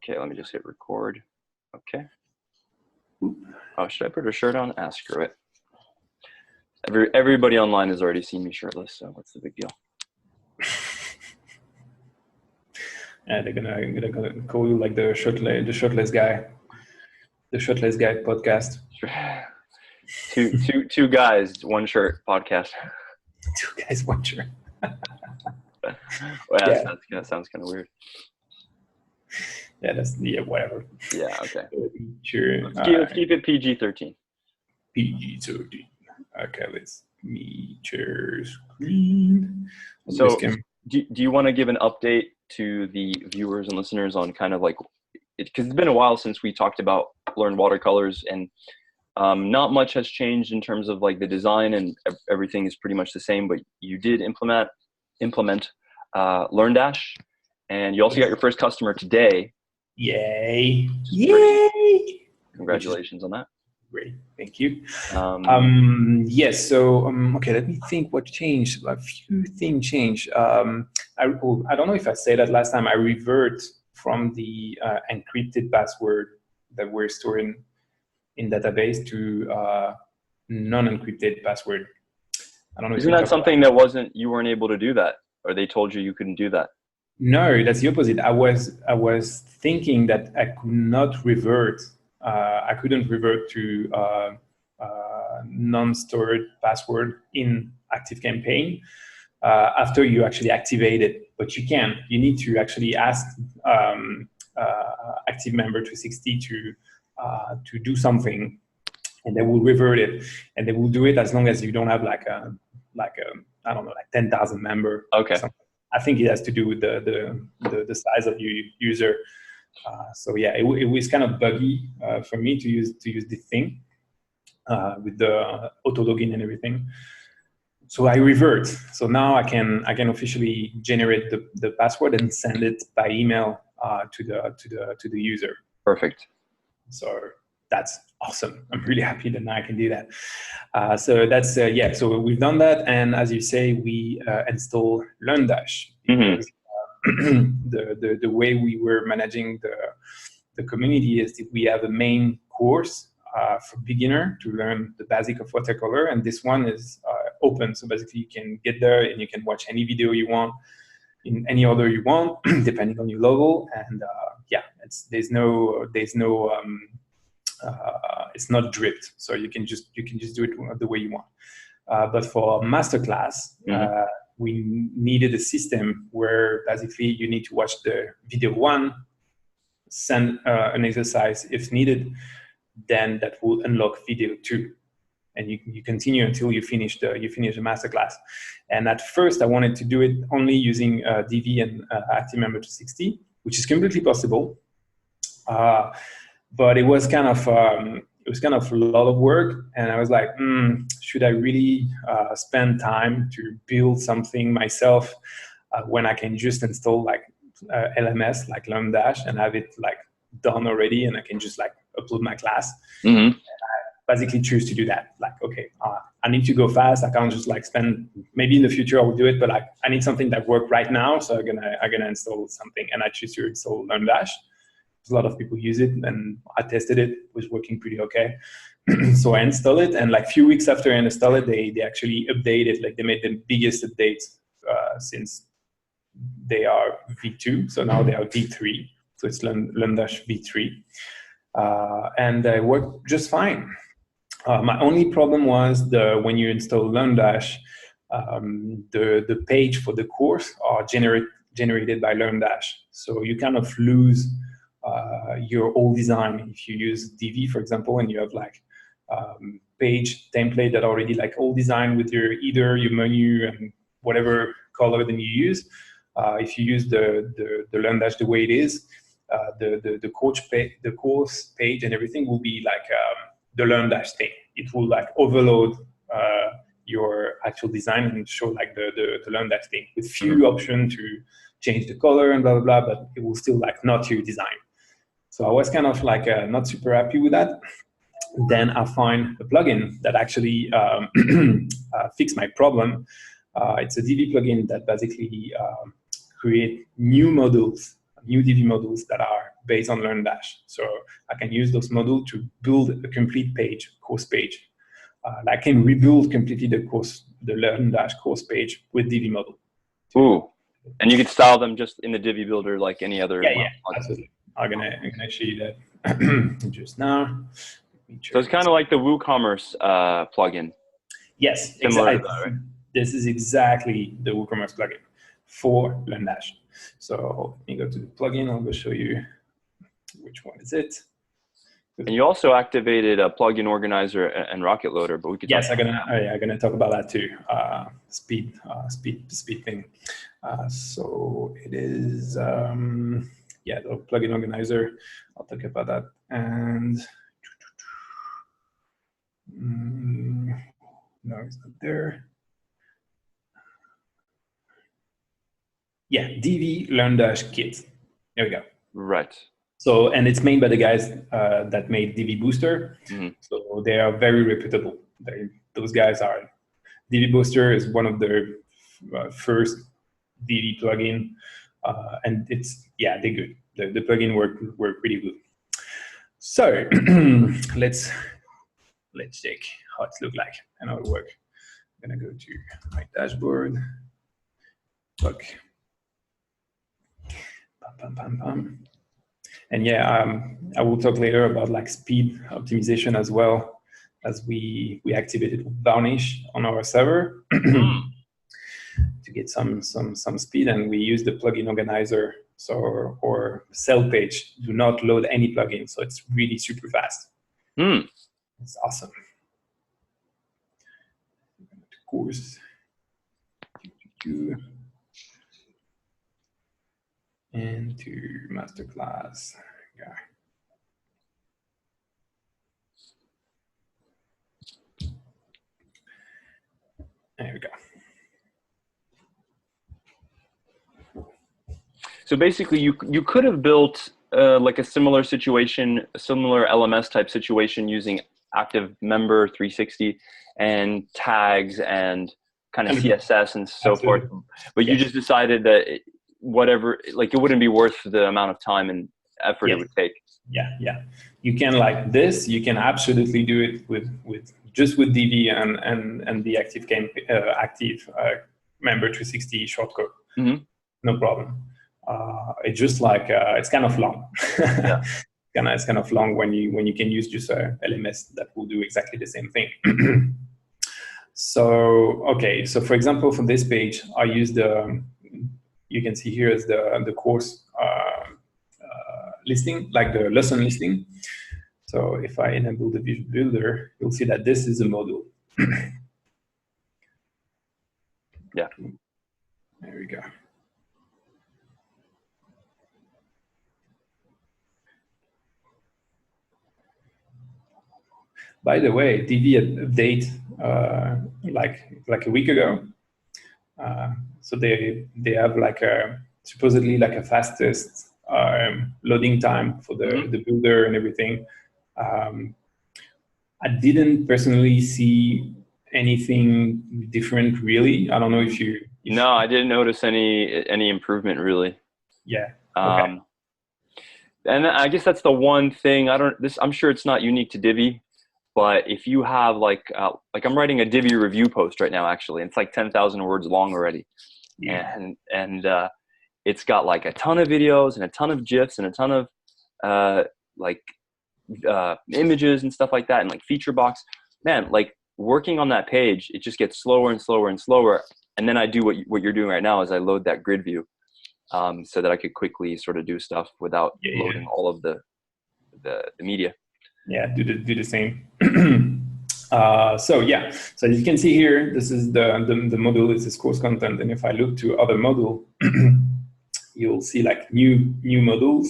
Okay, let me just hit record. Okay. Oh, should I put a shirt on? Ah, screw it. Everybody online has already seen me shirtless, so what's the big deal? Yeah, they're gonna call you like the shirtless guy podcast. Two guys, one shirt podcast. 2 guys, 1 shirt. Well, that sounds kind of weird. Yeah, whatever. Yeah, okay. Sure. Let's keep it PG-13. PG-13. Okay, let's share screen. So, do you want to give an update to the viewers and listeners on kind of like, because it's been a while since we talked about Learn Watercolors, and not much has changed in terms of like the design, and everything is pretty much the same, but you did implement LearnDash, and you also got your first customer today. Yay! Yay! Congratulations on that. Great, thank you. Yes, so okay, let me think what changed. A few things changed. I don't know if I said that last time. I revert from the encrypted password that we're storing in database to non-encrypted password. I don't know. Isn't that something that you weren't able to do that, or they told you couldn't do that? No, that's the opposite. I was thinking that I could not revert. I couldn't revert to non-stored password in ActiveCampaign after you actually activate it. But you can. You need to actually ask Active Member 360 to do something, and they will revert it. And they will do it as long as you don't have like I don't know, like 10,000 member. Okay. I think it has to do with the size of your user. So yeah, it was kind of buggy for me to use this thing with the auto login and everything. So I revert. So now I can officially generate the password and send it by email to the user. Perfect. So that's awesome. I'm really happy that now I can do that. So that's yeah. So we've done that, and as you say, we install LearnDash. Because, the way we were managing the community is that we have a main course for beginner to learn the basic of watercolor, and this one is open. So basically, you can get there and you can watch any video you want in any order you want, depending on your level. And yeah, there's no it's not dripped, so you can just do it the way you want. But for masterclass, we needed a system where basically you need to watch the video 1, send an exercise if needed, then that will unlock video 2, and you continue until you finish the masterclass. And at first, I wanted to do it only using Divi and Active Member 360, which is completely possible. But it was kind of a lot of work, and I was like, should I really spend time to build something myself when I can just install like LMS like LearnDash and have it like done already, and I can just like upload my class. And I basically choose to do that. Like, okay, I need to go fast. I can't just like spend. Maybe in the future I will do it, but like I need something that works right now, so I'm gonna install something, and I choose to install LearnDash. A lot of people use it, and I tested it. It was working pretty okay. So I installed it, and like a few weeks after I installed it, they actually updated. Like they made the biggest update since they are V2. So now they are V3. So it's LearnDash V3, and they work just fine. My only problem was when you install LearnDash, the page for the course are generated by LearnDash. So you kind of lose your old design if you use Divi, for example, and you have like page template that already like old design with either your menu and whatever color then you use. If you use the LearnDash the way it is, the course page and everything will be like the LearnDash thing. It will like overload your actual design and show like the LearnDash thing with few options to change the color and blah blah blah, but it will still like not your design. So I was kind of like not super happy with that. Then I find a plugin that actually fixed my problem. It's a Divi plugin that basically create new Divi models that are based on LearnDash. So I can use those modules to build a complete page, course page. I can rebuild completely the LearnDash course page with Divi model. Ooh, and you could style them just in the Divi builder like any other. Yeah, absolutely. I'm gonna show you that just now. So it's kind of like the WooCommerce plugin. Yes, Similar exactly. to that, right? This is exactly the WooCommerce plugin for LearnDash. So let me go to the plugin. I'll go show you which one is it. And you also activated a plugin organizer and rocket loader, but we could. Yes, I'm gonna talk about that too. Speed thing. So it is yeah, the plugin organizer. I'll talk about that. And no, it's not there. Yeah, Divi LearnDash Kit. There we go. Right. So, and it's made by the guys that made DiviBooster. Mm-hmm. So they are very reputable. Those guys are. DiviBooster is one of their first Divi plugin, and it's, yeah, they're good. The plugin work pretty good. So let's check how it looks like and how it works. I'm gonna go to my dashboard. Look. And yeah, I will talk later about like speed optimization as well, as we activated Varnish on our server to get some speed, and we use the plugin organizer. So or cell page do not load any plugin, so it's really super fast. It's awesome. Course. And to masterclass. Yeah. There we go. So basically, you could have built like a similar situation, a similar LMS type situation using Active Member 360 and tags and kind of CSS and so forth. But you just decided that whatever, like it wouldn't be worth the amount of time and effort it would take. Yeah. You can like this. You can absolutely do it with Divi and the Active Member 360 shortcode. No problem. It's just like it's kind of long. Yeah. It's kind of long when you can use just a LMS that will do exactly the same thing. So okay, so for example, for this page, I use you can see here is the course listing, like the lesson listing. So if I enable the Visual Builder, you'll see that this is a module. Yeah. There we go. By the way, Divi update like a week ago. So they have like supposedly like a fastest loading time for the builder and everything. I didn't personally see anything different really. I don't know if you. No, I didn't notice any improvement really. Yeah. Okay. And I guess that's the one thing I'm sure it's not unique to Divi, but if you have like I'm writing a Divi review post right now, actually, and it's like 10,000 words long already. Yeah. And it's got like a ton of videos and a ton of GIFs and a ton of images and stuff like that, and like feature box. Man, like working on that page, it just gets slower and slower and slower. And then I do what you're doing right now is I load that grid view so that I could quickly sort of do stuff without loading all of the media. Yeah, do the same. So yeah, so you can see here, this is the module, this is course content. And if I look to other module, you'll see like new modules.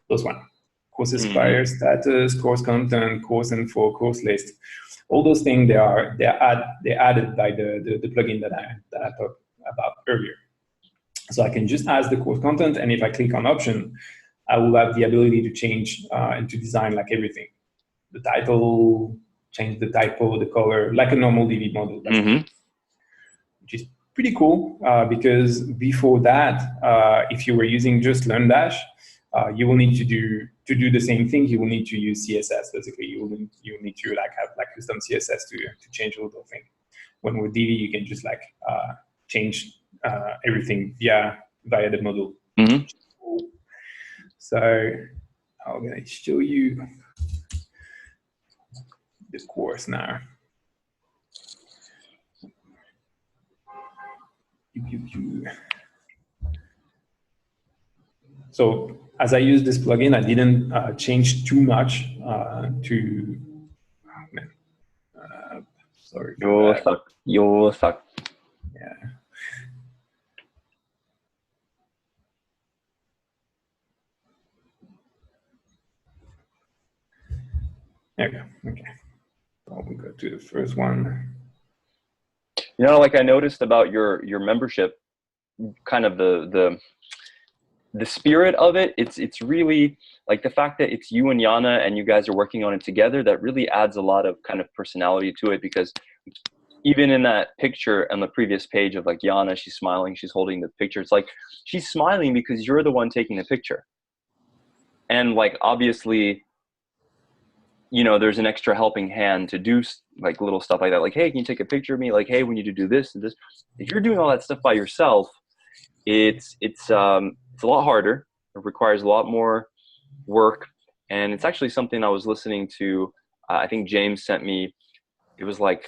Those one, course expire status, course content, course info, course list. All those things they're added by the plugin that I talked about earlier. So I can just add the course content, and if I click on option, I will have the ability to change and to design like everything. The title, change the typo, the color, like a normal Divi model, which is pretty cool because before that, if you were using just LearnDash, you will need to do the same thing. You will need to use CSS. Basically, you will need to like have like custom CSS to change a little thing. When with Divi, you can just like change everything via the module. Mm-hmm. So I'm gonna show you the course now. So as I use this plugin, I didn't change too much to. Oh, man. Sorry. You'll suck. Yeah. There we go. Okay. So we go to the first one. You know, like I noticed about your membership, kind of the spirit of it. It's really like the fact that it's you and Yana and you guys are working on it together. That really adds a lot of kind of personality to it, because even in that picture on the previous page of like Yana, she's smiling, she's holding the picture. It's like she's smiling because you're the one taking the picture. And like, obviously, you know, there's an extra helping hand to do like little stuff like that. Like, hey, can you take a picture of me? Like, hey, we need to do this and this. If you're doing all that stuff by yourself, it's a lot harder. It requires a lot more work. And it's actually something I was listening to. I think James sent me, it was like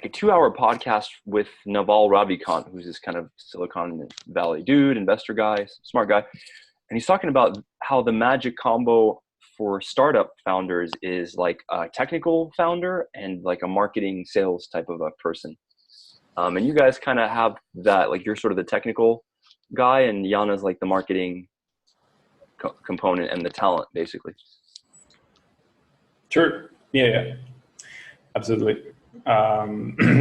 a 2-hour podcast with Naval Ravikant, who's this kind of Silicon Valley dude, investor guy, smart guy. And he's talking about how the magic combo for startup founders is like a technical founder and like a marketing sales type of a person. And you guys kind of have that, like you're sort of the technical guy and Yana's like the marketing component and the talent, basically. Sure. Yeah. Absolutely.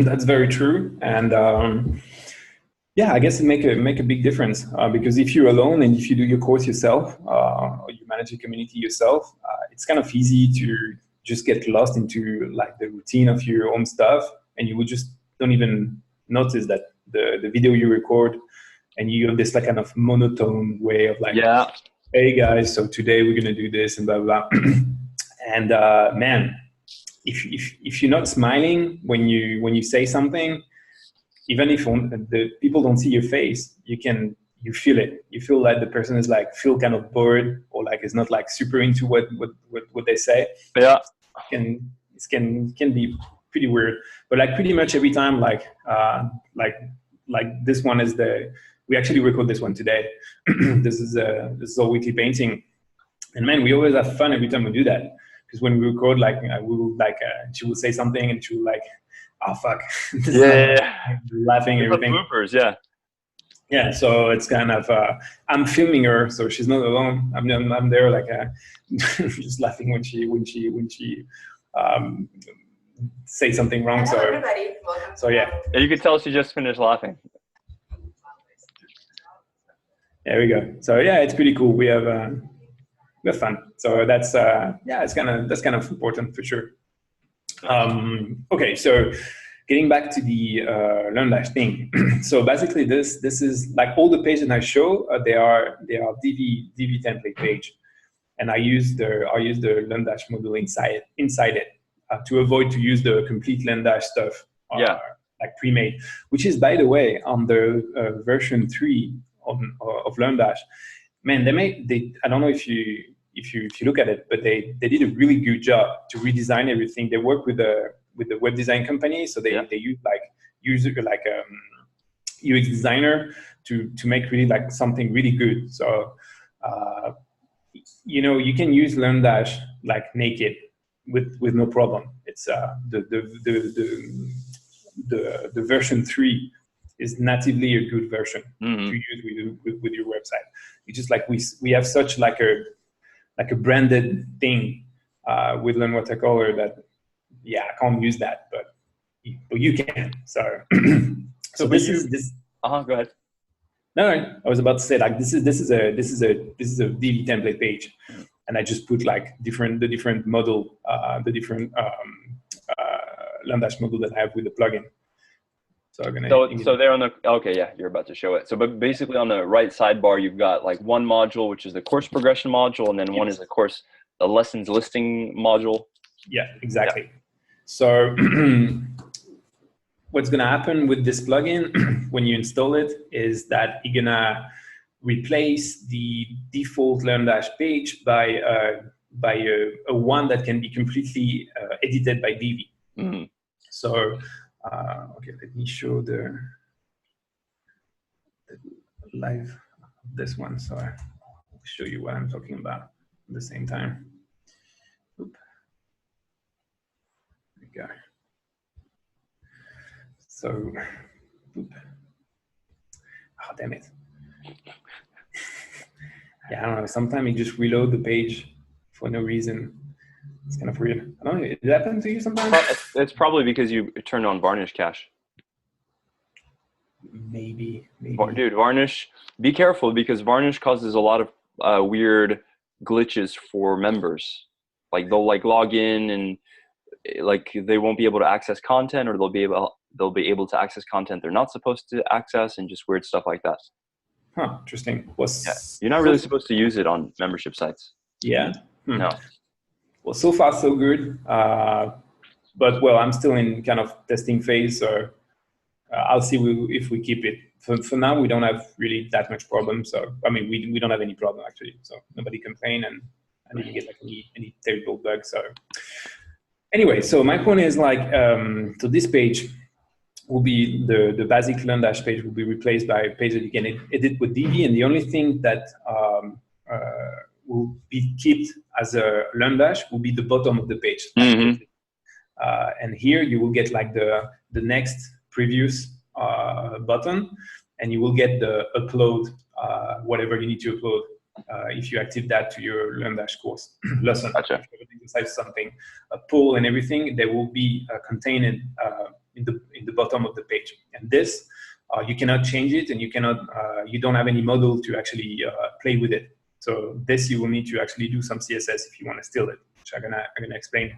That's very true. And yeah, I guess it make a big difference because if you're alone and if you do your course yourself or you manage a community yourself, it's kind of easy to just get lost into like the routine of your own stuff, and you would just don't even notice that the video you record and you have this like kind of monotone way of like, yeah, hey guys, so today we're gonna do this and blah blah. And man, if you're not smiling when you say something, even if the people don't see your face, you feel it. You feel like the person is like feel kind of bored or like is not like super into what they say. Yeah, It can be pretty weird. But like pretty much every time, like this one is we actually record this one today. This is our weekly painting, and man, we always have fun every time we do that. Because when we record, like we will like she will say something and she will like, oh fuck, laughing and everything. Bloopers, yeah. Yeah, so it's kind of I'm filming her, so she's not alone. I'm there like just laughing when she say something wrong. Hello, so everybody. So yeah. You could tell she just finished laughing. There we go. So yeah, it's pretty cool. We have fun. So that's that's kind of important for sure. Okay, so getting back to the LearnDash thing. So basically, this is like all the pages I show. They are Divi template page, and I use the LearnDash module inside it to avoid to use the complete LearnDash stuff. Like pre-made, which is, by the way, on the version 3 of LearnDash. Man, I don't know if you look at it, but they did a really good job to redesign everything. They work with the web design company, so they use like UX designer to make really like something really good. So you can use LearnDash like naked with no problem. It's the version 3 is natively a good version to use with your website. It's just like we have such like a branded thing with Learn Watercolor that I can't use that, but you can. So so this is go ahead. No, I was about to say like this is a Divi template page, and I just put like the different model, the different LearnDash model that I have with the plugin. So I'm gonna. So they're on the, okay, yeah, you're about to show it. So, but basically on the right sidebar, you've got like one module, which is the course progression module, and then one is, of course, the lessons listing module. Yeah, exactly. Yeah. So what's gonna happen with this plugin when you install it is that you're gonna replace the default LearnDash page by a one that can be completely edited by Divi. Mm-hmm. So, okay, let me show the live this one. So I'll show you what I'm talking about at the same time. Oop. There we go. So, oop. Oh, damn it. Yeah, I don't know. Sometimes you just reload the page for no reason. It's kind of weird. I don't know. Did that happen to you sometimes? It's probably because you turned on varnish cache. Maybe. Dude, varnish, be careful, because varnish causes a lot of weird glitches for members. Like they'll like log in and like they won't be able to access content, or they'll be able to access content they're not supposed to access, and just weird stuff like that. Huh, interesting. Yeah. You're not really supposed to use it on membership sites. Yeah? No. Well, so far so good. But well, I'm still in kind of testing phase, so I'll see if we keep it. For now, we don't have really that much problem. So, I mean, we don't have any problem actually. So nobody complained, and I didn't get like any terrible bugs. So anyway, so my point is like, so this page will be the basic LearnDash page will be replaced by a page that you can edit with Divi, and the only thing that will be kept as a LearnDash will be the bottom of the page. Mm-hmm. And here you will get like the next previous button, and you will get the upload whatever you need to upload if you activate that to your LearnDash course lesson. Gotcha. If you decide something, a poll and everything, they will be contained in the bottom of the page. And this you cannot change it, and you cannot you don't have any model to actually play with it. So this you will need to actually do some CSS if you want to steal it, which I'm gonna explain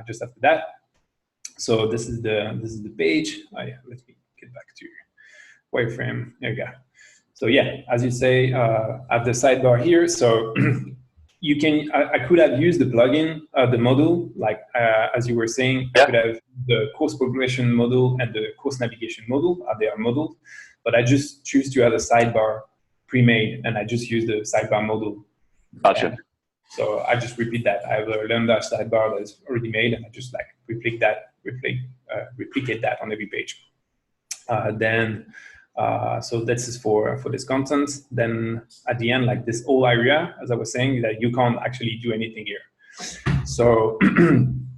just after that. So this is the page. Let me get back to wireframe. There you go. So yeah, as you say, at the sidebar here. So you can. I could have used the plugin, the module, like as you were saying. Yeah. I could have the course progression module and the course navigation module. They are modeled, but I just choose to have a sidebar pre-made, and I just use the sidebar module. Gotcha. And so I just repeat that. I have a LearnDash sidebar that's already made, and I just like replicate that on every page. So this is for this content. Then at the end, like this whole area, as I was saying, that you can't actually do anything here. So I'm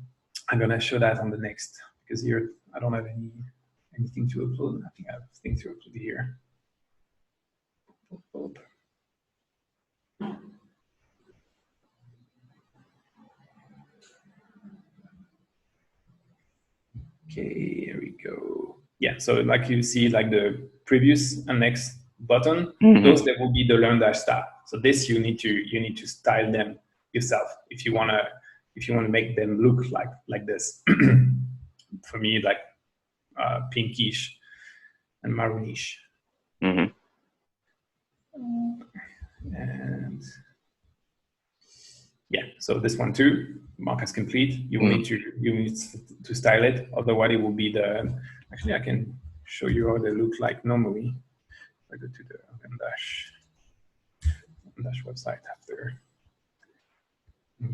gonna show that on the next, because here I don't have anything to upload. I think I have things to upload here. Okay, here we go. Yeah, so like you see, like the previous and next button, those that will be the LearnDash style. So this you need to style them yourself if you wanna make them look like this. For me, like pinkish and maroonish. Mm-hmm. And yeah, so this one too, mark as complete. You will need to style it. Otherwise, it will be the. Actually, I can show you how they look like normally. I go to the LearnDash website after.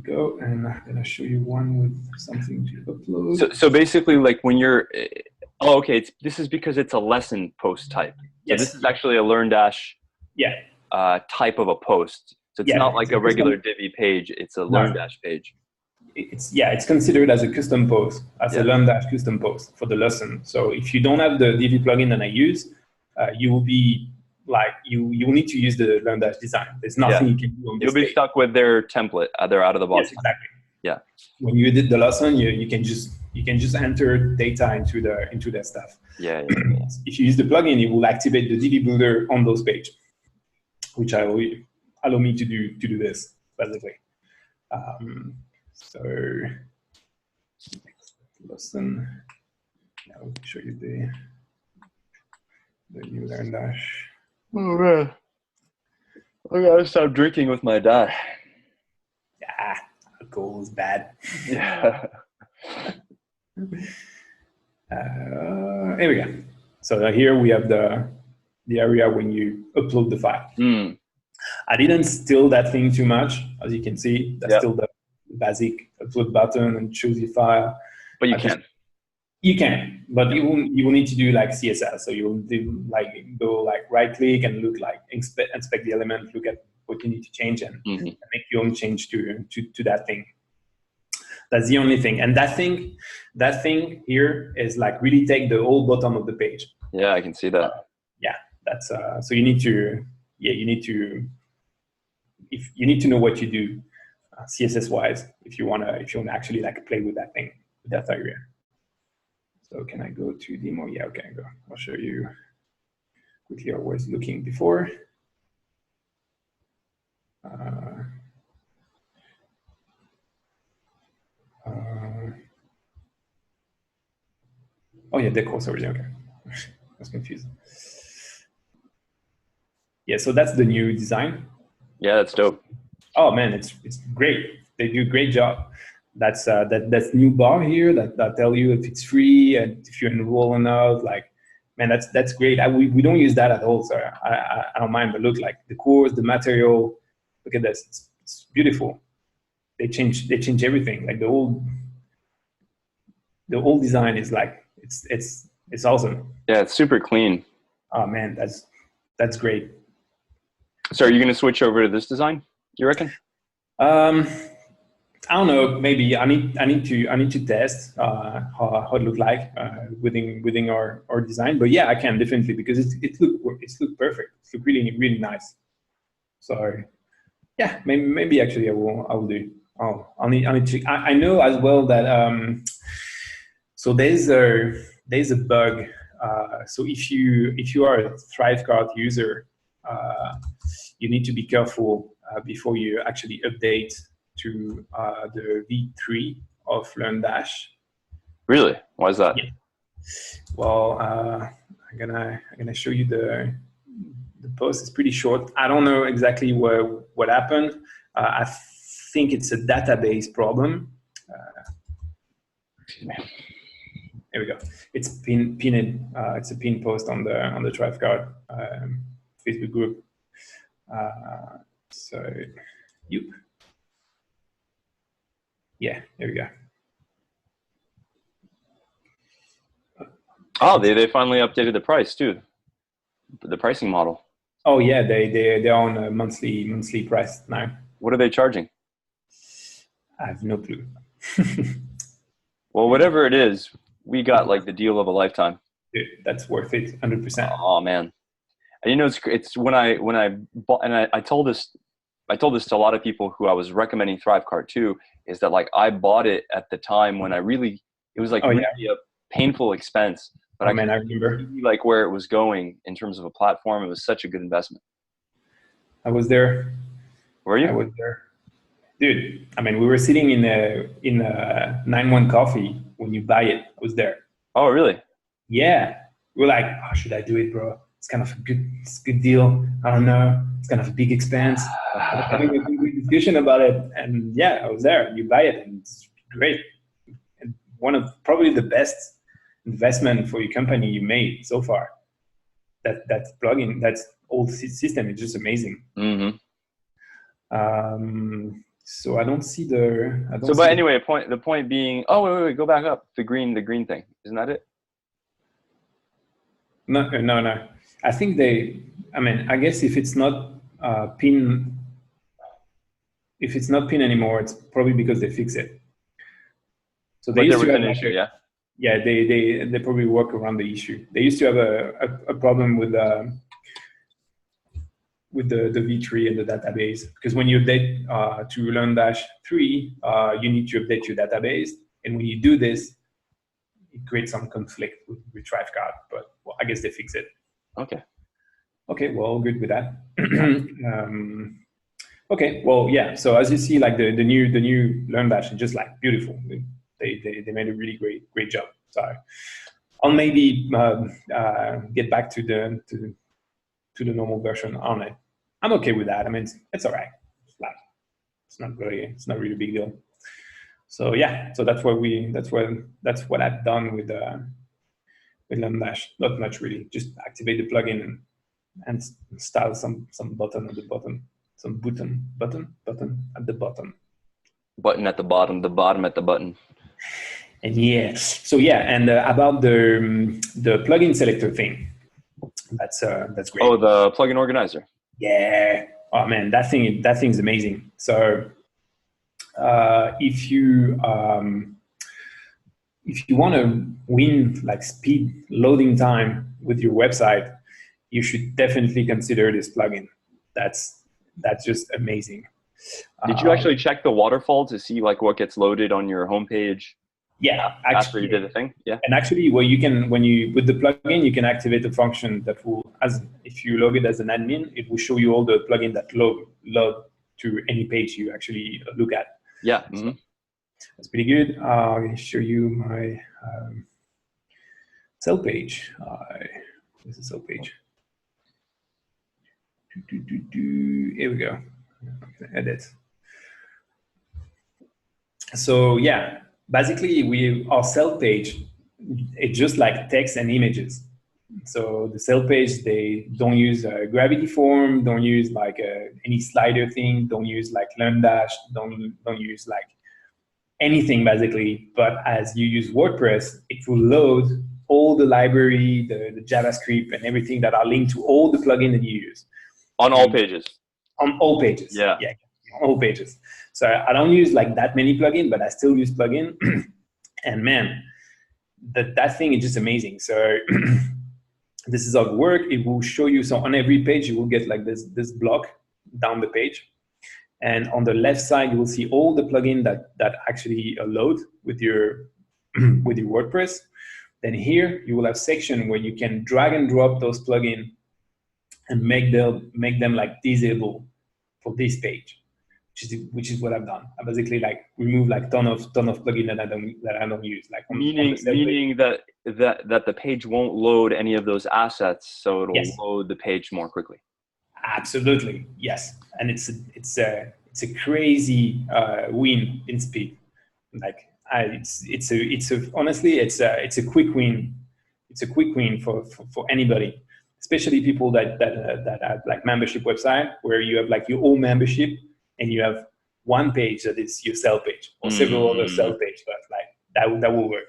Go, and I'm gonna show you one with something to upload. So basically, like when you're, oh, okay, this is because it's a lesson post type. So yes. This is actually a LearnDash type of a post. So it's not like a regular Divi page, it's a LearnDash page. It's considered as a custom post, as a LearnDash custom post for the lesson. So if you don't have the Divi plugin that I use, you will be like, you will need to use the LearnDash design. There's nothing you can do on this You'll be stuck with their template, their out of the box. Yes, exactly. Yeah. When you edit the lesson, you can just enter data into that stuff. Yeah. If you use the plugin, it will activate the DiviBooster on those pages, which allow me to do this basically. So next lesson, I'll show you The new LearnDash. Oh man, I gotta stop drinking with my dad. Yeah, alcohol is bad. Yeah. Here we go. So here we have the area when you upload the file. Mm. I didn't steal that thing too much, as you can see. That's still the basic upload button and choose your file. But you can. You can, but you will need to do like CSS. So you will do like go like right click and look like inspect the element, look at what you need to change and make your own change to that thing. That's the only thing. And that thing here is like really take the whole bottom of the page. Yeah, I can see that. Yeah, that's so you need to if you need to know what you do CSS wise if you wanna actually like play with that thing, with that area. So can I go to demo? Yeah, okay, go. I'll show you quickly. I was looking before. Oh yeah, decor, sorry, okay. I was confused. Yeah, so that's the new design. Yeah, that's dope. Oh man, it's great. They do a great job. That's that's new bar here that tell you if it's free and if you enroll or not. Like, man, that's great. We don't use that at all, so I don't mind. But look, like the course, the material. Look at this. It's beautiful. They change everything. Like the old design is like it's awesome. Yeah, it's super clean. Oh man, that's great. So are you going to switch over to this design, you reckon? I don't know. Maybe I need to test how it look like within our design. But yeah, I can definitely because it look perfect. It look really nice. So yeah, maybe actually I will do. I'll need to. I know as well that so there's a bug. So if you are a ThriveCard user, you need to be careful before you actually update to the V3 of LearnDash. Really? Why is that? Yeah. Well, I'm gonna show you the post. It's pretty short. I don't know exactly what happened. I think it's a database problem. Excuse me. Here we go. It's pinned. It's a pinned post on the ThriveCard Facebook group. So, yep. Yeah, there we go. Oh, they finally updated the price too, the pricing model. Oh yeah, they're on a monthly price now. What are they charging? I have no clue. Well, whatever it is, we got like the deal of a lifetime. Dude, that's worth it, 100%. Oh man, and you know it's when I bought, and I told this to a lot of people who I was recommending ThriveCard to, is that like I bought it at the time when it was like really a painful expense. But I remember like where it was going in terms of a platform. It was such a good investment. I was there. Were you? I was there, dude. I mean, we were sitting in a 9-1 coffee when you buy it. I was there. Oh, really? Yeah. We're like, oh, should I do it, bro? It's kind of a good deal. I don't know. It's kind of a big expense. Having a good discussion about it, and yeah, I was there. You buy it, and it's great. And one of probably the best investment for your company you made so far. That plugin, that old system is just amazing. Mm-hmm. So I don't see the. But anyway, the point being. Oh wait, go back up. The green thing. Isn't that it? No. I think I mean, I guess if it's not pin, if it's not pin anymore, it's probably because they fix it. So they used to have an issue, yeah. Yeah, they probably work around the issue. They used to have a problem with the V3 and the database, because when you update to LearnDash 3, you need to update your database, and when you do this, it creates some conflict with ThriveCard. But well, I guess they fix it. Okay, well, good with that. Okay, well, yeah. So as you see, like the new LearnDash is just like beautiful. They made a really great job. So I'll maybe get back to the normal version on it. I'm okay with that. I mean, it's all right. It's not really a big deal. So yeah, so that's what I've done with LearnDash. Not much really. Just activate the plugin and style some button at the bottom, some button at the bottom. Button at the bottom at the button. And yeah, so yeah, and about the plugin selector thing, that's great. Oh, the plugin organizer. Yeah. Oh man, that thing's amazing. So if you want to win like speed loading time with your website, you should definitely consider this plugin. That's just amazing. Did you actually check the waterfall to see like what gets loaded on your homepage? Yeah, after you did the thing. Yeah. And actually, well, you can with the plugin, you can activate a function that will, if you log it as an admin, it will show you all the plugin that load to any page you actually look at. Yeah. Mm-hmm. So that's pretty good. I'll show you my sell page. This is sell page. Here we go. Edit. So yeah, basically our sell page, it's just like text and images. So the sell page, they don't use a gravity form, don't use like any slider thing, don't use like LearnDash, don't use like anything basically. But as you use WordPress, it will load all the library, the JavaScript and everything that are linked to all the plugins that you use. On all pages. On all pages. Yeah. Yeah. All pages. So I don't use like that many plugins, but I still use plugin. And man, that thing is just amazing. So this is how it works. It will show you, so on every page, you will get like this block down the page. And on the left side, you will see all the plugins that actually load with your WordPress. Then here, you will have section where you can drag and drop those plugins and make them like disable for this page, which is what I've done. I basically like remove like ton of plugin that I don't use. Like meaning that the page won't load any of those assets, so it'll load the page more quickly. Absolutely, yes. And it's a crazy win in speed. Like honestly it's a quick win. It's a quick win for anybody, especially people that have like membership website where you have like your own membership and you have one page that is your sell page or several other sell page, but like that will work.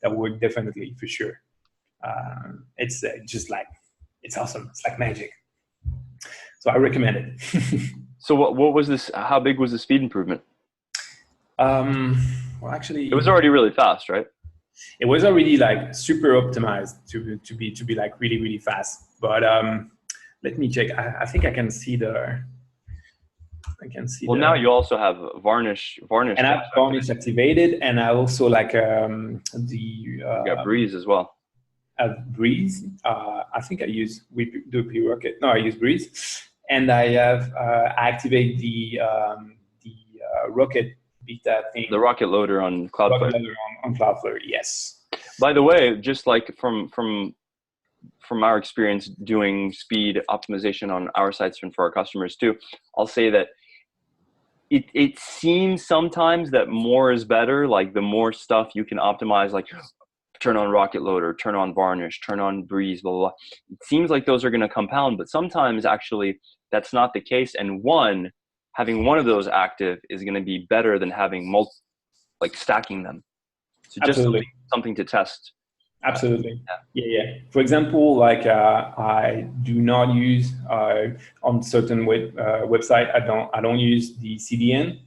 That will work definitely for sure. It's just like, it's awesome. It's like magic. So I recommend it. So what was this? How big was the speed improvement? Well, actually, it was already really fast, right? It was already like super optimized to be like really, really fast. But let me check. I think I can see the. Well, now you also have varnish. And I have varnish activated, and I also like you got Breeze as well. Breeze. I think I use WP Rocket. No, I use Breeze, and I have activate the Rocket beta thing. The Rocket Loader on Cloudflare. Rocket Loader on Cloudflare, yes. By the way, just like from our experience doing speed optimization on our sites and for our customers too, I'll say that it seems sometimes that more is better. Like the more stuff you can optimize, like turn on Rocket Loader, turn on Varnish, turn on Breeze, blah, blah, blah. It seems like those are going to compound, but sometimes actually that's not the case. And having one of those active is going to be better than having like stacking them. So just something to test. Absolutely. Yeah. For example, like I do not use on certain website. I don't use the CDN.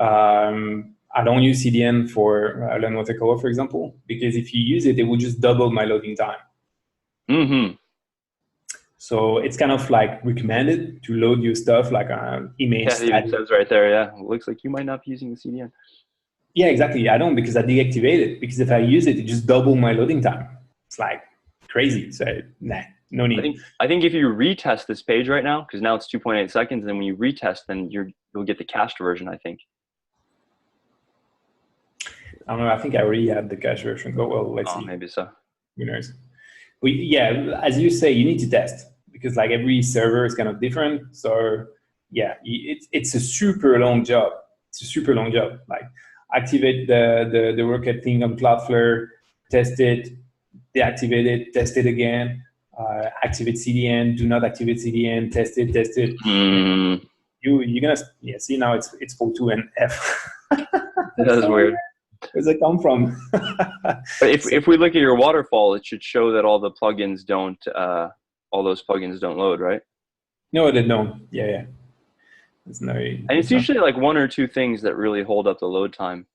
I don't use CDN for Learn Watercolor, for example, because if you use it, it will just double my loading time. Mm-hmm. So it's kind of like recommended to load your stuff like image. Yeah, it says right there. Yeah, it looks like you might not be using the CDN. Yeah, exactly. I don't, because I deactivate it, because if I use it, it just double my loading time. It's like crazy. So nah, no need. I think if you retest this page right now, because now it's 2.8 seconds, and then when you retest, then you'll get the cached version, I think. I don't know. I think I already had the cached version. Well, let's see. Maybe so. Who knows? Yeah, as you say, you need to test because like every server is kind of different. So yeah, it's a super long job. It's a super long job. Like activate the Rocket thing on Cloudflare, test it, deactivate it, test it again, activate CDN, do not activate CDN, test it, test it. Mm, You're gonna see now it's 42 and F. that's weird. Where's it come from? But if we look at your waterfall, it should show that all the plugins don't, all those plugins don't load, right? No, they don't. Yeah. There's no. And it's usually like one or two things that really hold up the load time.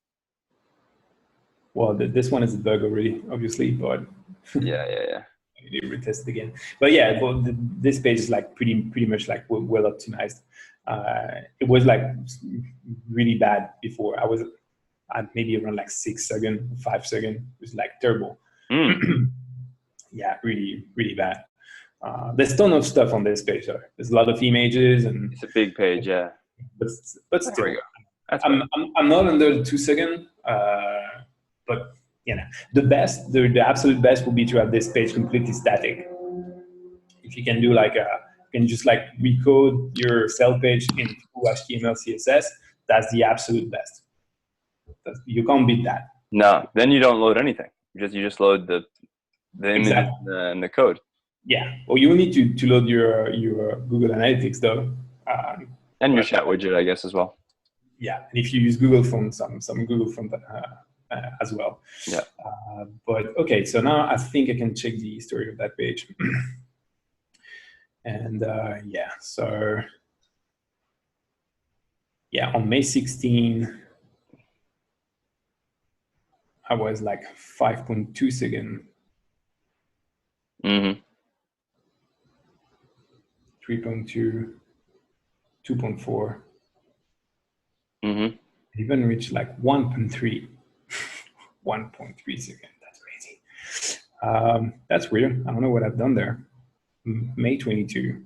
Well, this one is a bug already, obviously, but Yeah. I need to retest it again. But yeah, this page is like pretty much like well optimized. It was like really bad before. I was at maybe around like 6 seconds, 5 seconds. It was like terrible. Yeah, really bad. There's a ton of stuff on this page. Though. There's a lot of images and it's a big page, yeah. But still, I'm not under the 2 second. But you know, the absolute best would be to have this page completely static. If you can do like you can just like recode your sell page in full HTML, CSS. That's the absolute best. You can't beat that. No, then you don't load anything. You just load the image and the code. Yeah. Well, you need to load your Google Analytics though. And your chat widget, I guess, as well. Yeah, and if you use Google Font, some Google Font as well. Yeah. But okay, so now I think I can check the history of that page. And yeah, so yeah, on May 16, I was like 5.2 seconds. 3.2, 2.4. Even reached like 1.3. 1.3 seconds. That's crazy. That's weird. I don't know what I've done there. May 22.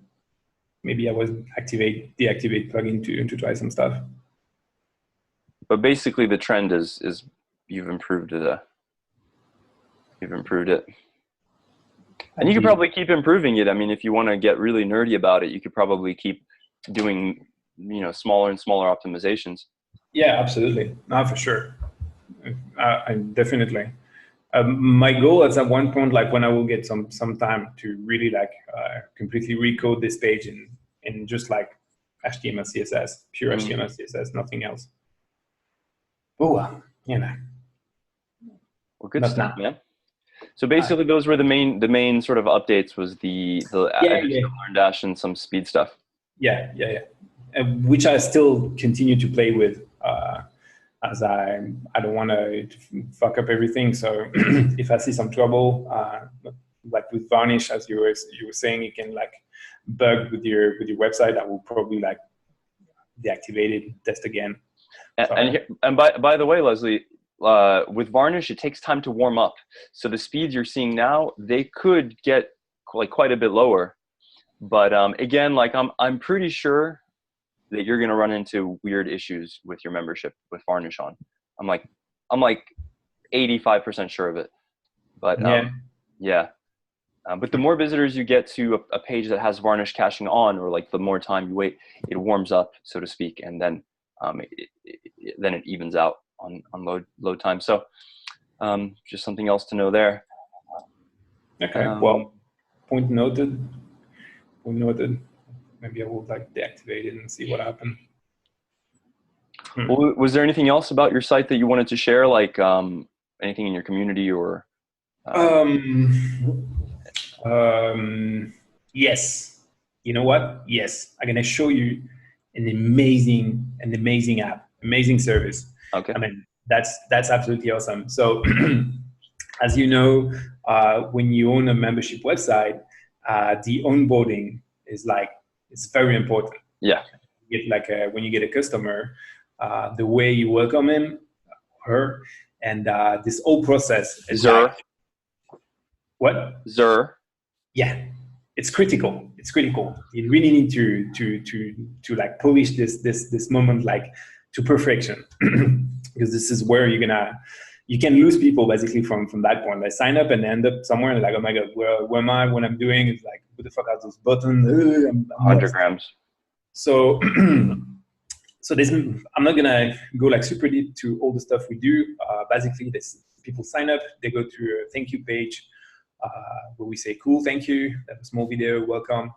Maybe I was deactivate plugin to try some stuff. But basically, the trend is you've improved it. And you could probably keep improving it. I mean, if you want to get really nerdy about it, you could probably keep doing, smaller and smaller optimizations. Yeah, absolutely. No, for sure. I definitely. My goal is at one point, like when I will get some time to really like completely recode this page in just like HTML, CSS, pure HTML, CSS, nothing else. Oh, well, Well, good stuff, man. So basically, those were the main sort of updates. Was the LearnDash and some speed stuff. Yeah. Which I still continue to play with, as I don't want to fuck up everything. So if I see some trouble, like with Varnish, as you were saying, you can like bug with your website. I will probably like deactivate it, test again. And by the way, Leslie, with Varnish, it takes time to warm up. So the speeds you're seeing now, they could get like quite a bit lower. But again, like I'm pretty sure that you're going to run into weird issues with your membership with Varnish on. I'm like 85% sure of it. But yeah. But the more visitors you get to a page that has Varnish caching on, or like the more time you wait, it warms up, so to speak, and then it evens out on load time. So just something else to know there. Okay. Well, point noted. Maybe I will like deactivate it and see what happened. Well, was there anything else about your site that you wanted to share, like anything in your community or? Yes. You know what? Yes, I'm gonna show you an amazing app, amazing service. Okay. I mean, that's absolutely awesome. So, as you know, when you own a membership website, the onboarding is like, it's very important. Yeah. When you get a customer, the way you welcome him, her, and this whole process is like, what? Yeah, it's critical. It's critical. You really need to like polish this moment like to perfection, because this is where you're you can lose people basically from that point. They sign up and end up somewhere and like, oh my God, where am I? What I'm doing is like, what the fuck are those buttons? I'm 100 grams. So, so I'm not gonna go like super deep to all the stuff we do. Basically, people sign up, they go to a thank you page where we say, cool, thank you, have a small video, welcome.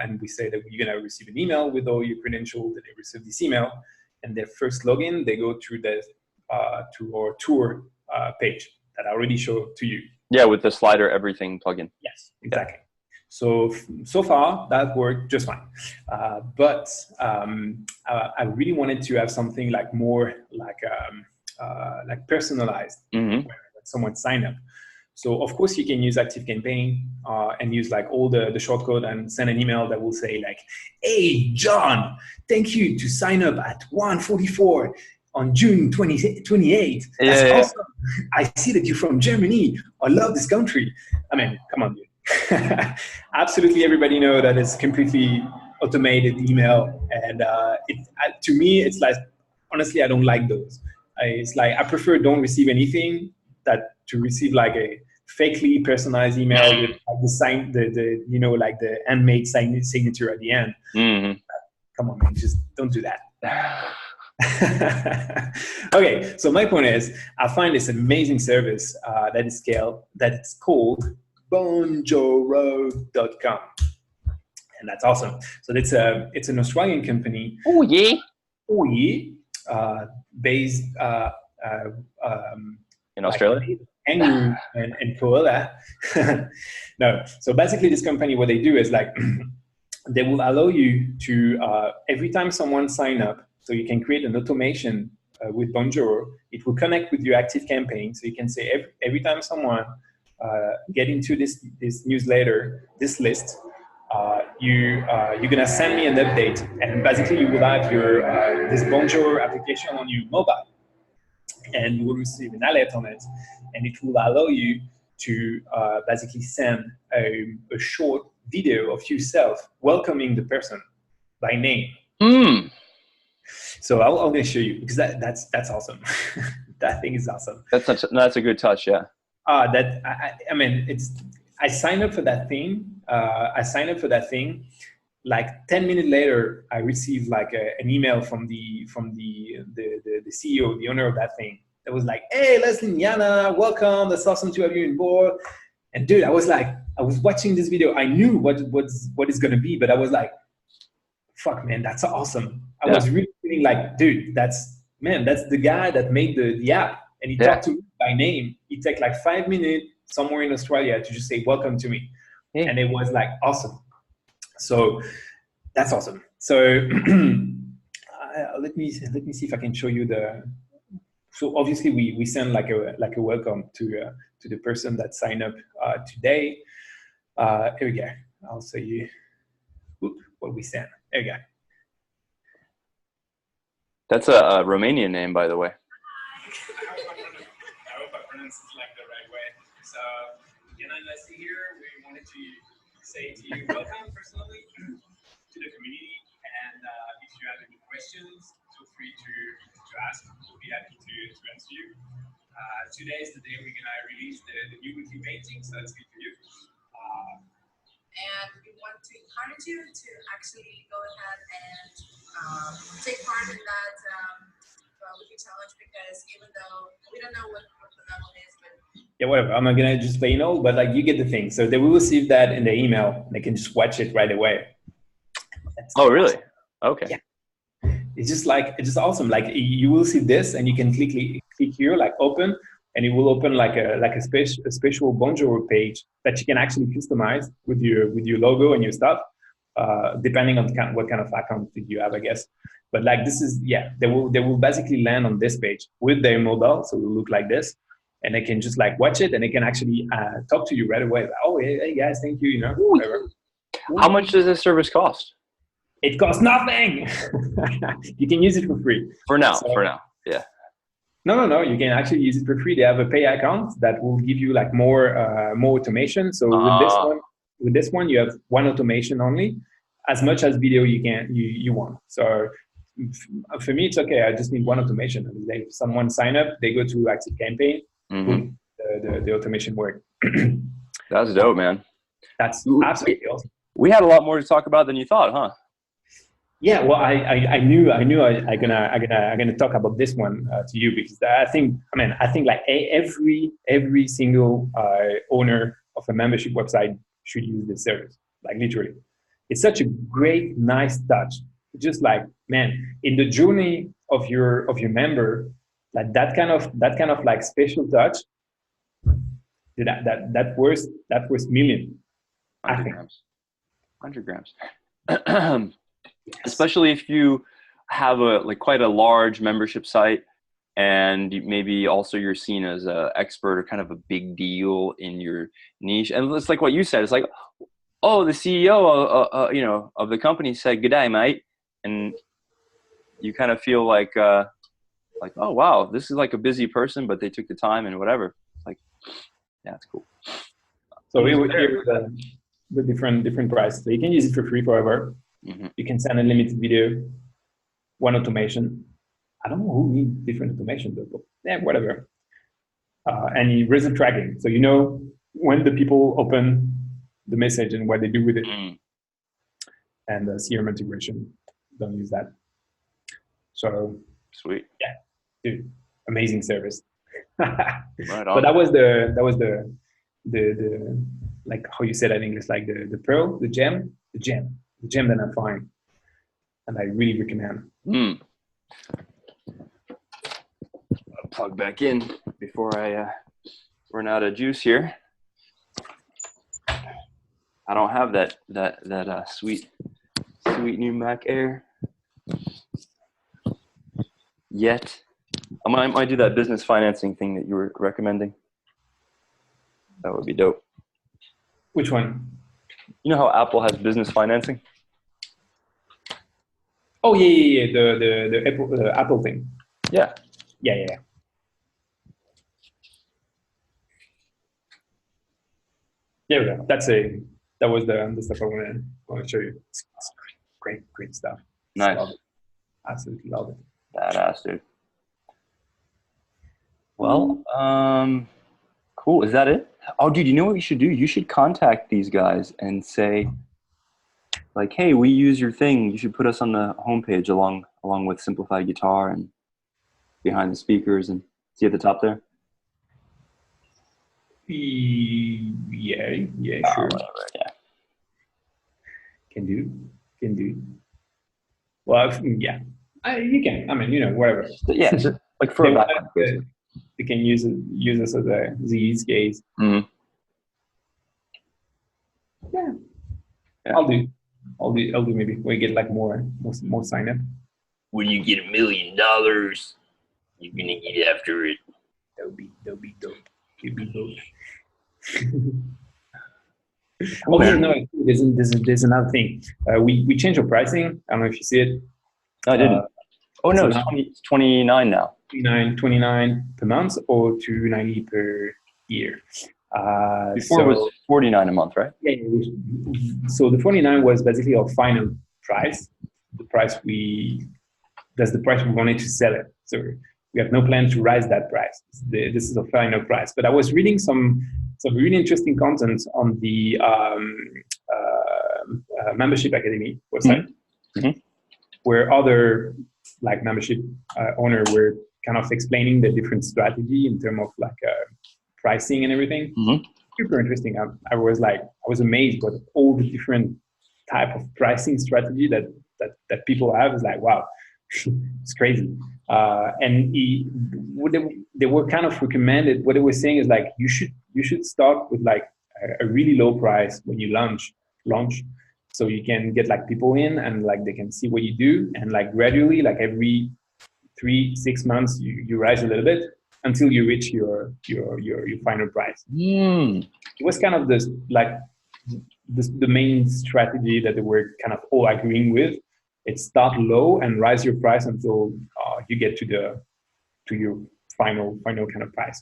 And we say that you're gonna receive an email with all your credentials, that they receive this email. And their first login, they go to our tour page that I already showed to you. Yeah, with the slider everything plugin. Yes, exactly. So far that worked just fine, but I really wanted to have something like more like personalized when someone sign up. So of course you can use ActiveCampaign and use like all the shortcode and send an email that will say like, hey John, thank you to sign up at 1:44 on June 28th. That's awesome. I see that you're from Germany. I love this country. I mean, come on, dude. Absolutely everybody know that it's completely automated email. And to me, it's like, honestly, I don't like those. It's like, I prefer don't receive anything to receive like a fakely personalized email with like the handmade signature at the end. Come on, man, just don't do that. Okay, so my point is, I find this amazing service that is called Bonjoro.com, and that's awesome. So it's an Australian company. Oh yeah. Based in Australia, kangaroo and koala. No, so basically this company, what they do is like they will allow you to every time someone sign up. So you can create an automation with Bonjoro. It will connect with your ActiveCampaign. So you can say every time someone get into this newsletter, this list, you're gonna send me an update, and basically you will have your this Bonjoro application on your mobile, and you will receive an alert on it, and it will allow you to basically send a short video of yourself welcoming the person by name. So I'm going to show you, because that's awesome. That thing is awesome. That's a good touch, yeah. I mean, I signed up for that thing. Like 10 minutes later, I received like an email from the CEO, the owner of that thing. That was like, hey, Leslie and Yana, welcome. That's awesome to have you on board. And dude, I was watching this video. I knew what it's going to be, but I was like, fuck, man, that's awesome. I was really feeling like, dude, that's the guy that made the app. And he talked to me by name. It took like 5 minutes somewhere in Australia to just say, welcome to me. Yeah. And it was like, awesome. So that's awesome. So let me see if I can show you so obviously we send like a welcome to the person that signed up today. Here we go. I'll show you what we sent. There we go. That's a Romanian name, by the way. I hope I pronounced it like the right way. So, Yana and Leslie here, we wanted to say to you, welcome personally to the community. And if you have any questions, feel free to ask. We'll be happy to answer you. Today is the day we're going to release the new weekly painting, so that's good for you. And we want to encourage you to actually go ahead and take part in that weekly challenge, because even though we don't know what the level is, but yeah, whatever. I'm not gonna just play all, but like you get the thing. So they will receive that in the email. They can just watch it right away. Oh, really? Okay. Yeah. It's just awesome. Like you will see this, and you can click here, like open, and it will open like a special Bonjoro page that you can actually customize with your logo and your stuff, depending on what kind of account you have, I guess. But like this is, they will basically land on this page with their mobile, so it will look like this, and they can just like watch it, and they can actually talk to you right away. Like, oh, hey guys, thank you, whatever. How much does this service cost? It costs nothing. You can use it for free. For now, yeah. No. You can actually use it for free. They have a pay account that will give you like more automation. So with this one, you have one automation only, as much as video you want. So for me, it's okay. I just need one automation. If someone sign up, they go to ActiveCampaign, boom, the automation worked. That's dope, man. That's absolutely awesome. We had a lot more to talk about than you thought, huh? Yeah, well, I knew I'm gonna talk about this one to you, because I think like every single owner of a membership website should use this service. Like literally, it's such a great, nice touch. Just like, man, in the journey of your member, like that kind of like special touch, that worth million. 100 grams. 100 grams. Especially if you have quite a large membership site, and maybe also you're seen as an expert or kind of a big deal in your niche. And it's like what you said. It's like, oh, the CEO of the company said, "Good day, mate," and you kind of feel like, oh wow, this is like a busy person, but they took the time and whatever. Like, yeah, it's cool. So here's the different price. So you can use it for free forever. Mm-hmm. You can send unlimited video, one automation. I don't know who needs different automation, but yeah, whatever. And result tracking, so you know when the people open the message and what they do with it. And CRM integration, don't use that. So sweet. Yeah, dude, amazing service. Right on. But that was the like how you said in English, like the pearl, the gem that I find, and I really recommend. I'll plug back in before I run out of juice here. I don't have that sweet new Mac Air yet. I might do that business financing thing that you were recommending. That would be dope. Which one? You know how Apple has business financing? Oh yeah. The Apple thing. Yeah. Yeah. There we go. That was the stuff I want to show you. It's great stuff. Nice. Love it. Absolutely love it. Badass, dude. Well, cool. Is that it? Oh, dude, you know what you should do? You should contact these guys and say, like, hey, we use your thing. You should put us on the homepage along with Simplified Guitar and behind the speakers, and see at the top there. Yeah, sure. Whatever, yeah. Can do. Well, yeah, you can. I mean, whatever. Yeah, just like for a background. You can use us as a use case. Mm-hmm. Yeah. I'll do maybe we get like more sign up. When you get $1 million, you're gonna get after it. That'll be dope. It'd be dope. There's another thing. We changed our pricing. I don't know if you see it. No, I didn't. No, it's 29 now. 29 per month or $290 per year. Before it was 49 a month, right? Yeah. So the 49 was basically our final price. That's the price we wanted to sell it. So we have no plan to raise that price. This is our final price. But I was reading some really interesting content on the Membership Academy website, where other like membership owner were kind of explaining the different strategy in terms of like pricing and everything. Super interesting. I was amazed by all the different type of pricing strategy that people have. It's like, wow, it's crazy. And they were kind of recommended. What they were saying is like you should start with like a really low price when you launch, so you can get like people in and like they can see what you do, and like gradually, like every 3-6 months, you rise a little bit until you reach your final price. It was kind of the main strategy that they were kind of all agreeing with. It's start low and rise your price until you get to your final kind of price.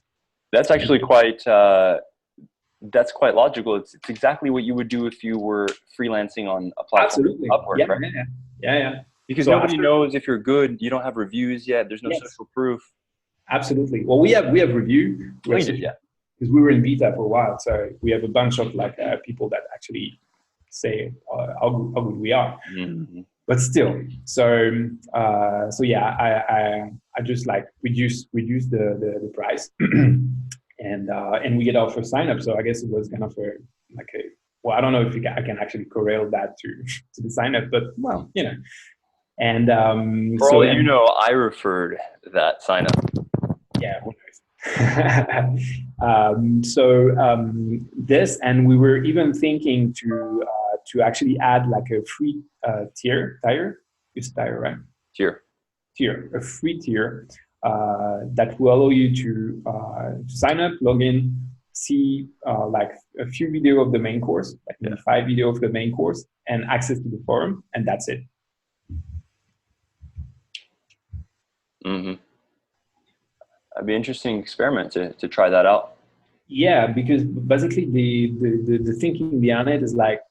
That's actually quite logical. It's exactly what you would do if you were freelancing on a platform. Absolutely. Upwork, right? Yeah. Because nobody knows if you're good. You don't have reviews yet. There's no social proof. Absolutely. Well, we have review. Yeah. Because we were in beta for a while, so we have a bunch of like people that actually say how good we are. Mm-hmm. But still, so yeah, I just like reduce the price, and we get our first sign up. So I guess it was kind of well, I don't know if I can actually correlate that to the sign up, but well, you know. And for all you know, I referred that sign up. Yeah, who knows? This, and we were even thinking to actually add like a free tier, right? Tier, a free tier that will allow you to sign up, log in, see like a few video of the main course, like maybe 5 video of the main course, and access to the forum, and that's it. Mm-hmm. That'd be an interesting experiment to try that out. Yeah, because basically the thinking behind it is like,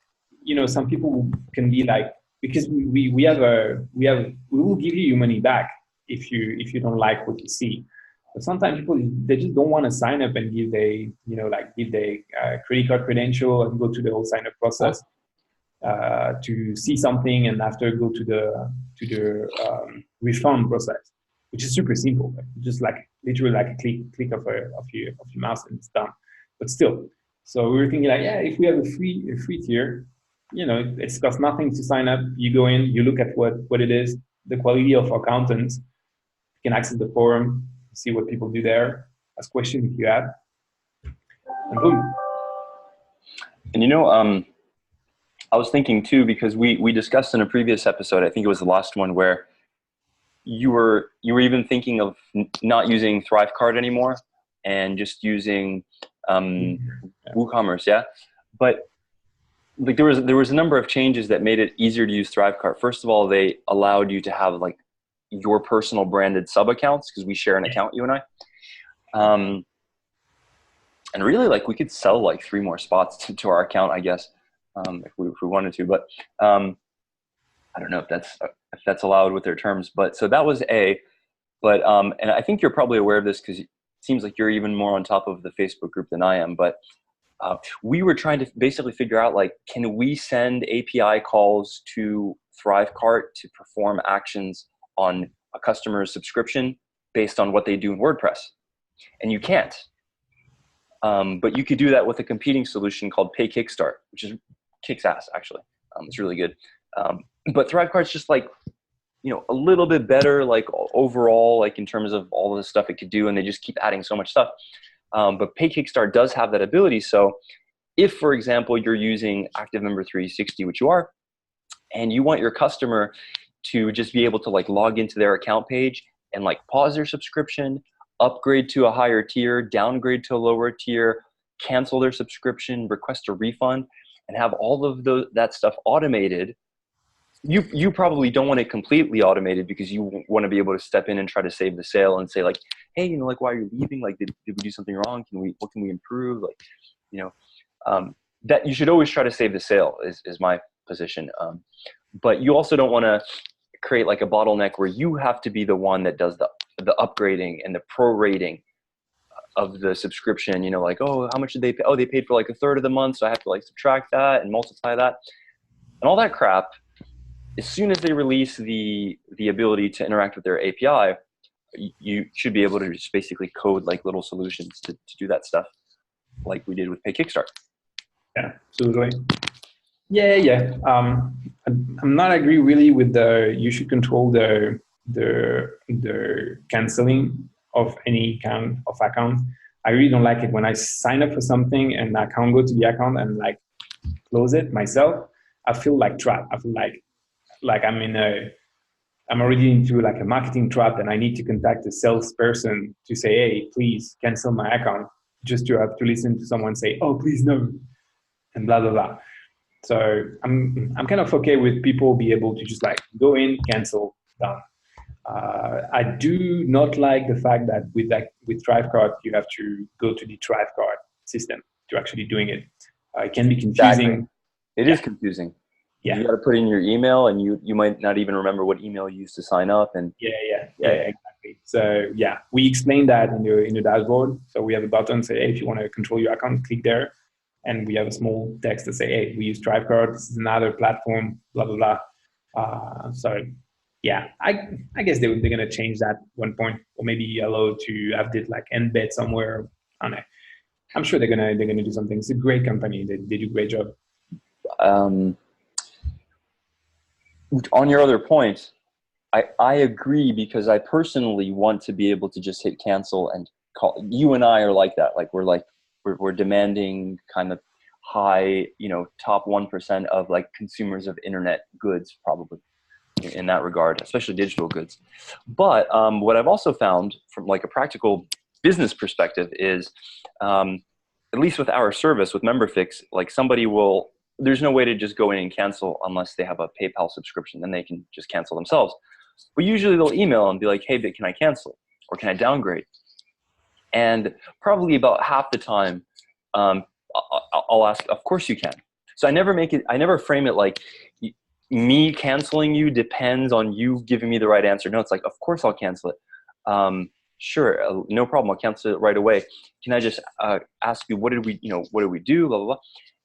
you know, some people can be like, because we will give you your money back if you don't like what you see. But sometimes people, they just don't want to sign up and give their credit card credential and go to the whole sign up process to see something, and after go to the refund process, which is super simple, just like literally like a click of your mouse and it's done. But still, so we were thinking like, yeah, if we have a free tier, you know, it's cost nothing to sign up. You go in, you look at what it is, the quality of our content, you can access the forum, see what people do there, ask questions if you have, and boom. And you know, I was thinking too, because we discussed in a previous episode, I think it was the last one, where you were even thinking of not using ThriveCart anymore and just using WooCommerce, yeah. But like there was a number of changes that made it easier to use ThriveCart. First of all, they allowed you to have like your personal branded sub accounts, because we share an account, you and I. And really, like, we could sell like 3 more spots to our account, I guess, if we wanted to. But I don't know if that's allowed with their terms. But so that was A. But and I think you're probably aware of this because it seems like you're even more on top of the Facebook group than I am. But we were trying to basically figure out, like, can we send API calls to ThriveCart to perform actions on a customer's subscription based on what they do in WordPress? And you can't. But you could do that with a competing solution called Pay Kickstart, which is kicks ass, actually. It's really good. But ThriveCart's just like, you know, a little bit better, like overall, like in terms of all of the stuff it could do, and they just keep adding so much stuff. But Pay Kickstart does have that ability. So if, for example, you're using ActiveMember 360, which you are, and you want your customer to just be able to like log into their account page and like pause their subscription, upgrade to a higher tier, downgrade to a lower tier, cancel their subscription, request a refund, and have all of that stuff automated. You probably don't want it completely automated because you want to be able to step in and try to save the sale and say like, hey, you know, like, why are you leaving? Like, did we do something wrong? What can we improve? Like, you know, that you should always try to save the sale is my position. But you also don't want to create like a bottleneck where you have to be the one that does the upgrading and the prorating of the subscription. You know, like, oh, how much did they pay? Oh, they paid for like a third of the month, so I have to like subtract that and multiply that and all that crap. As soon as they release the ability to interact with their API, you should be able to just basically code like little solutions to do that stuff, like we did with Pay Kickstart. Yeah, absolutely. Yeah. I'm not agree really with you should control the canceling of any kind of account. I really don't like it when I sign up for something and I can't go to the account and like close it myself. I feel like trapped. I feel like I'm already into like a marketing trap, and I need to contact a salesperson to say, hey, please cancel my account, just to have to listen to someone say, oh, please no, and blah blah blah. So I'm kind of okay with people be able to just like go in, cancel, done. I do not like the fact that with ThriveCart you have to go to the ThriveCart system to actually doing it. It can be confusing. Exactly. It is confusing. Yeah. You got to put in your email, and you might not even remember what email you used to sign up. And yeah, exactly. So yeah, we explain that in the dashboard. So we have a button say, hey, if you want to control your account, click there, and we have a small text that say, hey, we use Thrivecart. This is another platform. Blah blah blah. So yeah, I guess they're gonna change that one point, or maybe allow to have it like embed somewhere. I don't know. I'm sure they're gonna do something. It's a great company. They do a great job. On your other point, I agree, because I personally want to be able to just hit cancel and call. You and I are like that. Like we're demanding kind of high, top 1% of like consumers of internet goods, probably in that regard, especially digital goods. But what I've also found from like a practical business perspective is, at least with our service with MemberFix, like there's no way to just go in and cancel unless they have a PayPal subscription. Then they can just cancel themselves. But usually they'll email and be like, hey, Vic, can I cancel? Or can I downgrade? And probably about half the time, I'll ask, of course you can. So I never frame it like me canceling you depends on you giving me the right answer. No, it's like, of course I'll cancel it. Sure, no problem. I'll cancel it right away. Can I just ask you, what did we do? Blah, blah, blah.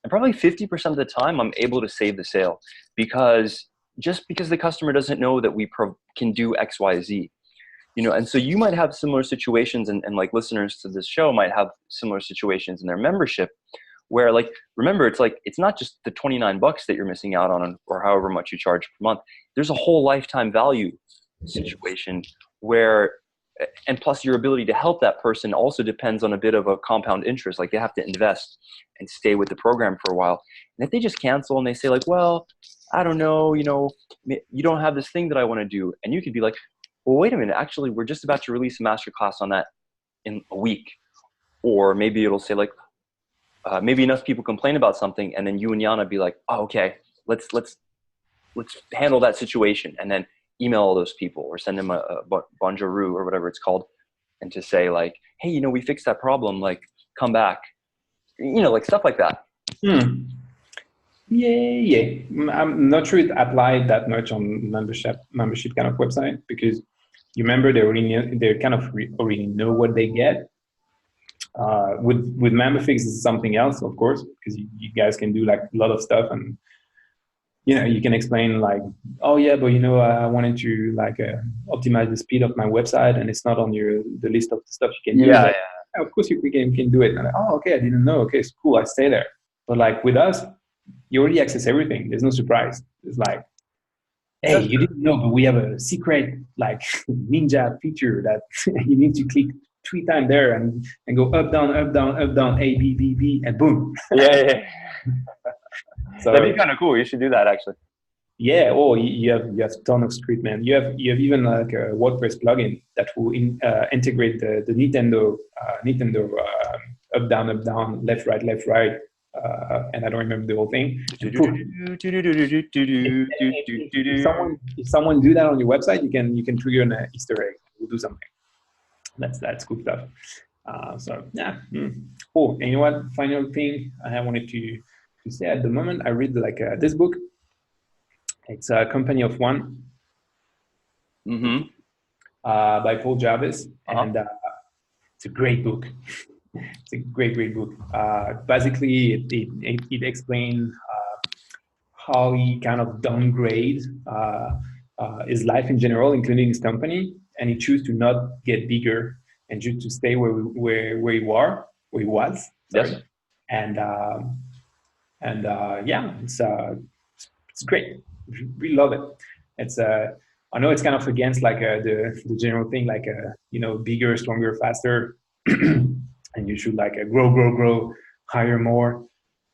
And probably 50% of the time I'm able to save the sale, because the customer doesn't know that we can do X, Y, Z. And so you might have similar situations, and like listeners to this show might have similar situations in their membership where, like, remember, it's not just the $29 that you're missing out on, or however much you charge per month. There's a whole lifetime value situation where, and plus your ability to help that person also depends on a bit of a compound interest. Like they have to invest and stay with the program for a while. And if they just cancel and they say like, well, I don't know, you don't have this thing that I want to do. And you could be like, well, wait a minute, actually, we're just about to release a masterclass on that in a week. Or maybe it'll say like, maybe enough people complain about something, and then you and Yana be like, oh, okay, let's handle that situation, and then email all those people or send them a Bonjoro or whatever it's called, and to say like, hey, we fixed that problem, like come back, like stuff like that. Yeah. I'm not sure it applied that much on membership kind of website, because you remember they kind of already know what they get. With MemberFix, it's something else, of course, because you guys can do like a lot of stuff, and you can explain like, oh yeah, but I wanted to like optimize the speed of my website, and it's not on the list of the stuff you can use. Yeah. Of course you can do it. And I'm like, oh, okay, I didn't know. Okay, it's cool. I stay there. But like with us, you already access everything. There's no surprise. It's like, hey, you didn't know, but we have a secret like ninja feature that you need to click 3 times there and go up, down, up, down, up, down, A, B, B, B, and boom. Yeah. So that'd be kind of cool. You should do that, actually. Yeah. Oh, you have a ton of script, man. You have even like a WordPress plugin that will integrate the Nintendo up, down, left, right, and I don't remember the whole thing. If someone do that on your website, you can trigger an Easter egg. We'll do something. That's cool stuff. So yeah. Oh, and what final thing I wanted to say at the moment, I read like this book. It's a Company of One. By Paul Jarvis, and it's a great book. It's a great book. Basically, it explains how he kind of downgrade his life in general, including his company, and he chose to not get bigger and just to stay where he was. Sorry. Yes. And yeah, it's great. We love it. It's I know it's kind of against like the general thing, like bigger, stronger, faster, and you should like grow, hire more,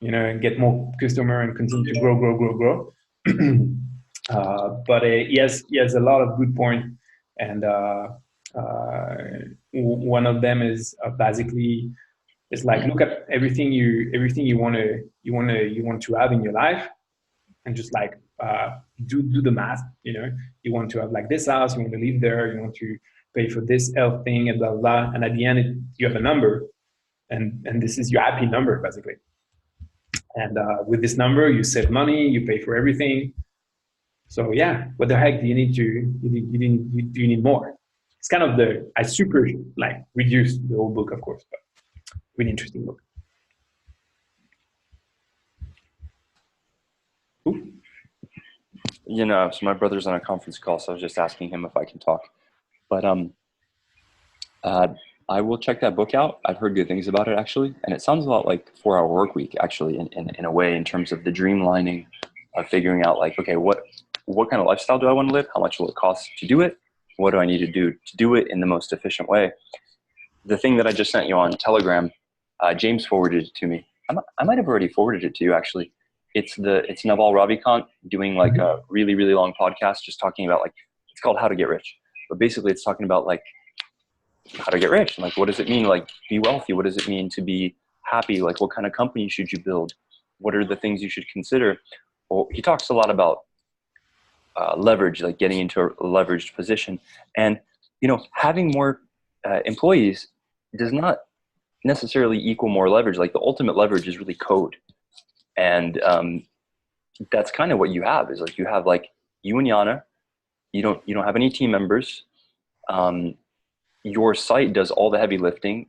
and get more customer and continue to grow. But he has a lot of good points, and one of them is basically it's like look at everything you want to have in your life, and just like do the math. You want to have like this house, you want to live there, you want to pay for this health thing, and blah blah. And at the end, you have a number, and this is your happy number basically. And with this number, you save money, you pay for everything. So yeah, what the heck do you need do you need more? It's kind of I super like reduced the whole book, of course, but really interesting book. Ooh. You know, so my brother's on a conference call, so I was just asking him if I can talk. But I will check that book out. I've heard good things about it, actually, and it sounds a lot like 4 Hour Work Week, actually, in a way, in terms of the dreamlining of figuring out, like, okay, what kind of lifestyle do I want to live? How much will it cost to do it? What do I need to do it in the most efficient way? The thing that I just sent you on Telegram, James forwarded it to me. I might have already forwarded it to you, actually. It's Naval Ravikant doing like a really, really long podcast just talking about, like, it's called How to Get Rich. But basically it's talking about like how to get rich. Like, what does it mean? Like, be wealthy. What does it mean to be happy? Like, what kind of company should you build? What are the things you should consider? Well, he talks a lot about leverage, like getting into a leveraged position. And, you know, having more employees does not necessarily equal more leverage. Like, the ultimate leverage is really code. And that's kind of what you have, is like, you have like you and Yana, you don't have any team members. Your site does all the heavy lifting.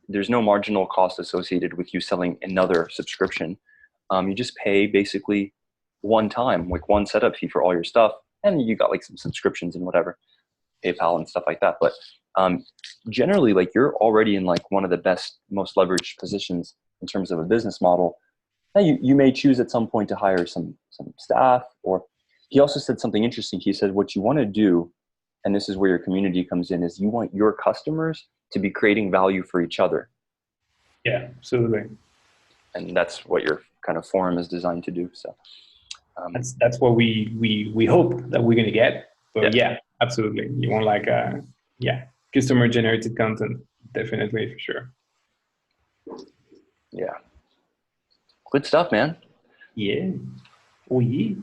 There's no marginal cost associated with you selling another subscription. You just pay basically one time, like one setup fee for all your stuff. And you got like some subscriptions and whatever, PayPal and stuff like that. But generally, like, you're already in like one of the best, most leveraged positions in terms of a business model. Now, you may choose at some point to hire some staff, or he also said something interesting. He said, what you want to do, and this is where your community comes in, is you want your customers to be creating value for each other. Yeah, absolutely. And that's what your kind of forum is designed to do. So that's what we hope that we're going to get. But yeah, absolutely. You want like customer generated content, definitely, for sure. Yeah. Good stuff, man. Yeah. Oh, yeah.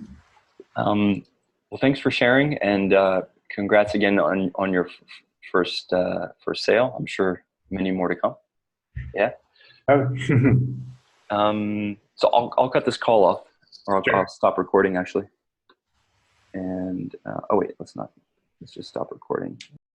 Well, thanks for sharing, and congrats again on your first sale. I'm sure many more to come. Yeah. Oh. So I'll cut this call off, or Sure. I'll stop recording, actually. And oh wait, let's just stop recording.